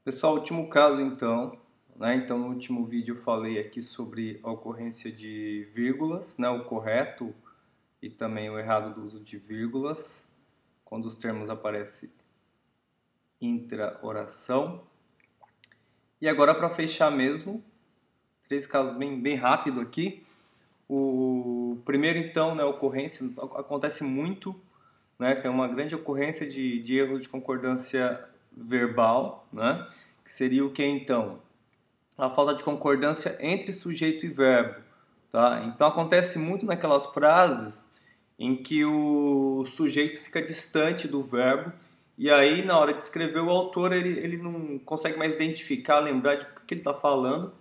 Pessoal, último caso então, né? Então no último vídeo eu falei aqui sobre a ocorrência de vírgulas, né? O correto e também o errado do uso de vírgulas, quando os termos aparecem intra-oração. E agora para fechar mesmo, três casos bem rápido aqui. O primeiro então, né, a ocorrência, acontece muito, né? Tem uma grande ocorrência de erros de concordância verbal, né? Que seria o que então? A falta de concordância entre sujeito e verbo, tá? Então acontece muito naquelas frases em que o sujeito fica distante do verbo e aí na hora de escrever o autor ele não consegue mais identificar, lembrar de o que ele está falando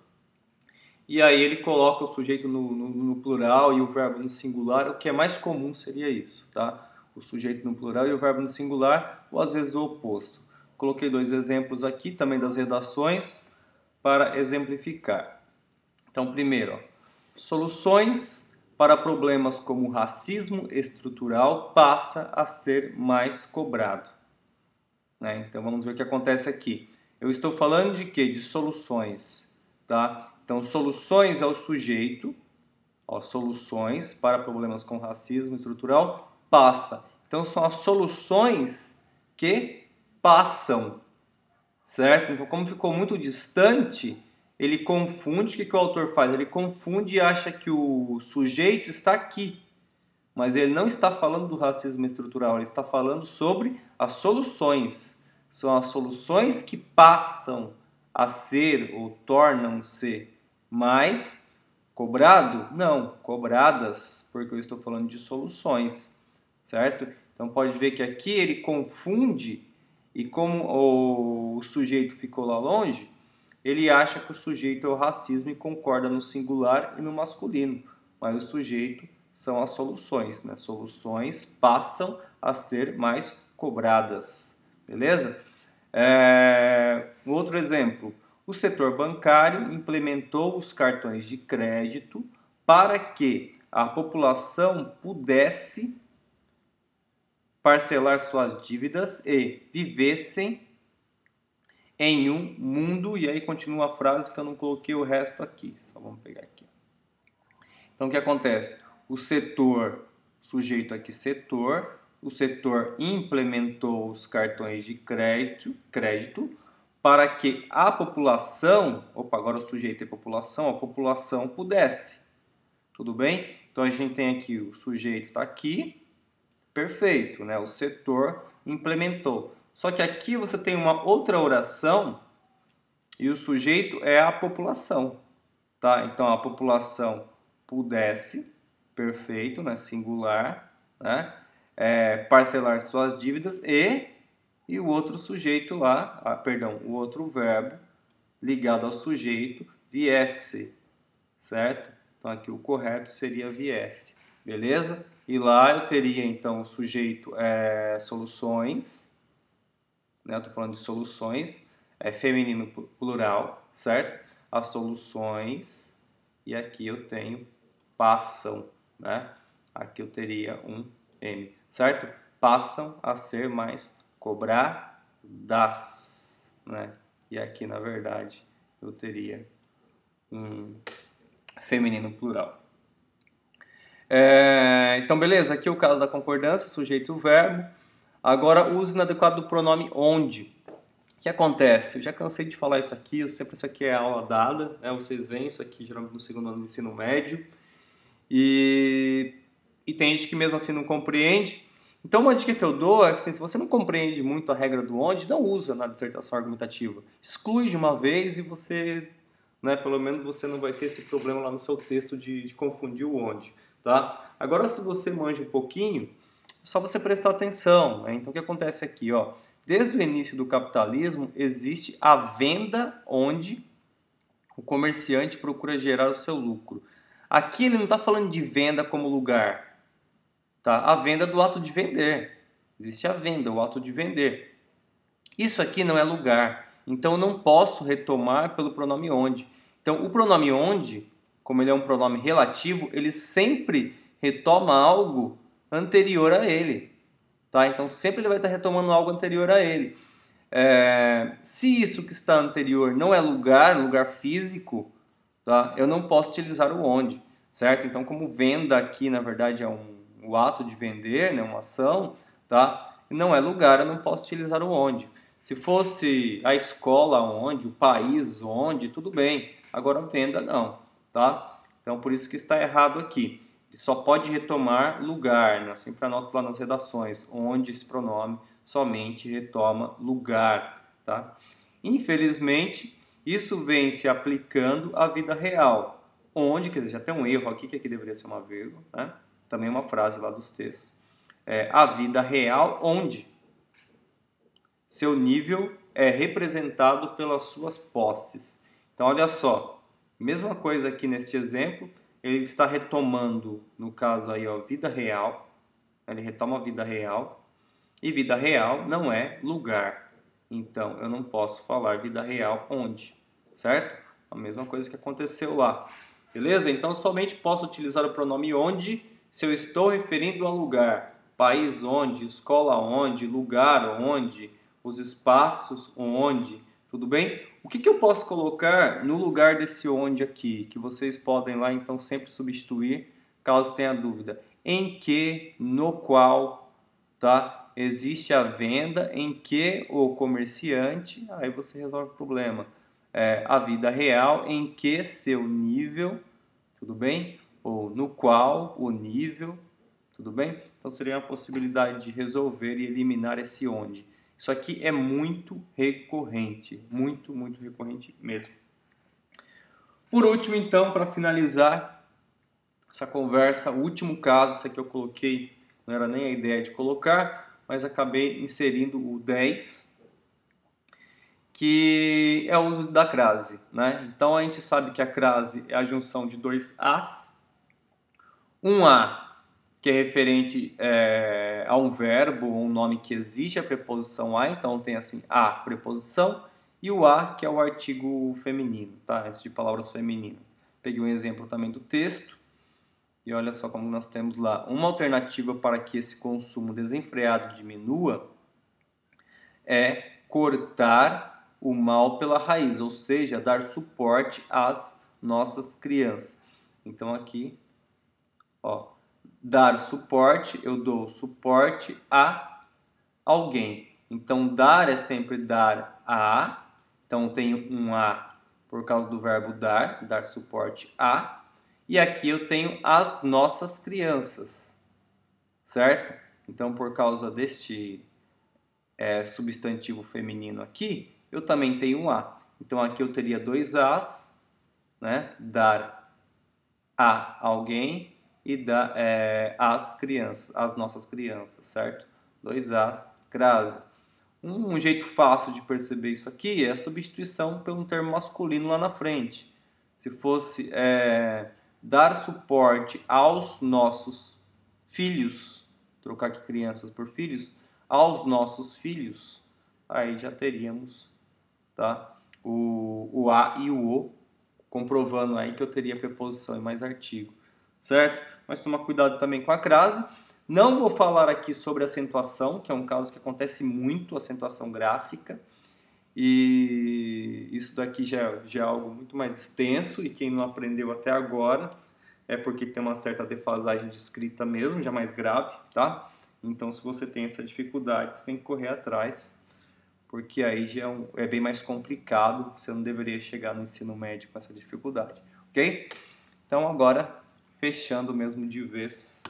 e aí ele coloca o sujeito no plural e o verbo no singular. O que é mais comum seria isso, tá? O sujeito no plural e o verbo no singular, ou às vezes o oposto. Coloquei dois exemplos aqui também das redações para exemplificar. Então, primeiro, ó, soluções para problemas como racismo estrutural passa a ser mais cobrado. Né? Então, vamos ver o que acontece aqui. Eu estou falando de quê? De soluções. Tá? Então, soluções é o sujeito. Ó, soluções para problemas com racismo estrutural passa. Então, são as soluções que passam. Certo? Então, como ficou muito distante, ele confunde. O que o autor faz? Ele confunde e acha que o sujeito está aqui. Mas ele não está falando do racismo estrutural, ele está falando sobre as soluções. São as soluções que passam a ser ou tornam-se mais cobrado? Não, cobradas, porque eu estou falando de soluções, certo? Então pode ver que aqui ele confunde e como o sujeito ficou lá longe, ele acha que o sujeito é o racismo e concorda no singular e no masculino, mas o sujeito são as soluções, né? Soluções passam a ser mais cobradas, beleza? Um outro exemplo, o setor bancário implementou os cartões de crédito para que a população pudesse parcelar suas dívidas e vivessem em um mundo, e aí continua a frase que eu não coloquei o resto aqui, só vamos pegar aqui. Então o que acontece? O setor, sujeito aqui setor, o setor implementou os cartões de crédito para que a população, agora o sujeito é população, a população pudesse. Tudo bem? Então a gente tem aqui o sujeito está aqui, perfeito, né? O setor implementou. Só que aqui você tem uma outra oração e o sujeito é a população, tá? Então a população pudesse, perfeito, né? Singular, né? Parcelar suas dívidas e o outro sujeito lá, o outro verbo ligado ao sujeito viesse, certo? Então aqui o correto seria viesse, beleza? E lá eu teria então o sujeito soluções, né? Eu tô falando de soluções, feminino plural, certo? As soluções, e aqui eu tenho passam, né? Aqui eu teria um M, certo? Passam a ser mais cobradas, né? E aqui, na verdade, eu teria um feminino plural. Então, beleza, aqui é o caso da concordância, sujeito e verbo. Agora, o uso inadequado do pronome onde. O que acontece? Eu já cansei de falar isso aqui, isso aqui é aula dada, né? Vocês veem isso aqui geralmente no segundo ano de ensino médio. E tem gente que mesmo assim não compreende. Então uma dica que eu dou é assim, se você não compreende muito a regra do onde, não usa na dissertação argumentativa. Exclui de uma vez e você, né, pelo menos você não vai ter esse problema lá no seu texto de confundir o onde. Tá? Agora se você manja um pouquinho, é só você prestar atenção. Né? Então o que acontece aqui? Ó, desde o início do capitalismo existe a venda onde o comerciante procura gerar o seu lucro. Aqui ele não está falando de venda como lugar, tá? A venda do ato de vender. Existe a venda, o ato de vender. Isso aqui não é lugar, então eu não posso retomar pelo pronome onde. Então o pronome onde, como ele é um pronome relativo, ele sempre retoma algo anterior a ele, tá? Então sempre ele vai estar retomando algo anterior a ele. Se isso que está anterior não é lugar físico, tá? Eu não posso utilizar o onde, certo? Então, como venda aqui, na verdade, é o ato de vender, né? Uma ação, tá? Não é lugar, eu não posso utilizar o onde. Se fosse a escola onde, o país onde, tudo bem. Agora, venda não, tá? Então, por isso que está errado aqui. Ele só pode retomar lugar, né? Eu sempre anoto lá nas redações, onde esse pronome somente retoma lugar, tá? Infelizmente, isso vem se aplicando à vida real, onde, quer dizer, já tem um erro aqui, que aqui deveria ser uma vírgula, né? Também uma frase lá dos textos. A vida real, onde seu nível é representado pelas suas posses. Então, olha só, mesma coisa aqui neste exemplo, ele está retomando, no caso aí, ó, vida real, ele retoma a vida real, e vida real não é lugar. Então, eu não posso falar vida real onde, certo? A mesma coisa que aconteceu lá. Beleza? Então, somente posso utilizar o pronome onde se eu estou referindo a lugar. País onde, escola onde, lugar onde, os espaços onde. Tudo bem? O que eu posso colocar no lugar desse onde aqui? Que vocês podem lá, então, sempre substituir, caso tenha dúvida. Em que, no qual, tá? Existe a venda em que o comerciante, aí você resolve o problema. A vida real em que seu nível, tudo bem? Ou no qual o nível, tudo bem? Então seria uma possibilidade de resolver e eliminar esse onde. Isso aqui é muito recorrente, muito, muito recorrente mesmo. Por último, então, para finalizar essa conversa, o último caso, esse aqui eu coloquei, não era nem a ideia de colocar, mas acabei inserindo o 10, que é o uso da crase, né? Então a gente sabe que a crase é a junção de dois As, um A que é referente a um verbo ou um nome que exige a preposição a, então tem assim a preposição, e o a que é o artigo feminino, tá? Antes de palavras femininas. Peguei um exemplo também do texto, e olha só como nós temos lá. Uma alternativa para que esse consumo desenfreado diminua é cortar o mal pela raiz, ou seja, dar suporte às nossas crianças. Então aqui, ó, dar suporte, eu dou suporte a alguém. Então dar é sempre dar a, então tenho um a por causa do verbo dar, dar suporte a, e aqui eu tenho as nossas crianças, certo? Então por causa deste substantivo feminino aqui, eu também tenho um a. Então aqui eu teria dois as, né? Dar a alguém e dar às crianças, às nossas crianças, certo? Dois as, crase. Um jeito fácil de perceber isso aqui é a substituição pelo termo masculino lá na frente. Se fosse dar suporte aos nossos filhos, trocar aqui crianças por filhos, aos nossos filhos, aí já teríamos, tá? O a e o o, comprovando aí que eu teria preposição e mais artigo, certo? Mas tomar cuidado também com a crase. Não vou falar aqui sobre acentuação, que é um caso que acontece muito, acentuação gráfica, e isso daqui já é algo muito mais extenso, e quem não aprendeu até agora é porque tem uma certa defasagem de escrita mesmo, já mais grave, tá? Então, se você tem essa dificuldade, você tem que correr atrás, porque aí já é bem mais complicado, você não deveria chegar no ensino médio com essa dificuldade, ok? Então, agora, fechando mesmo de vez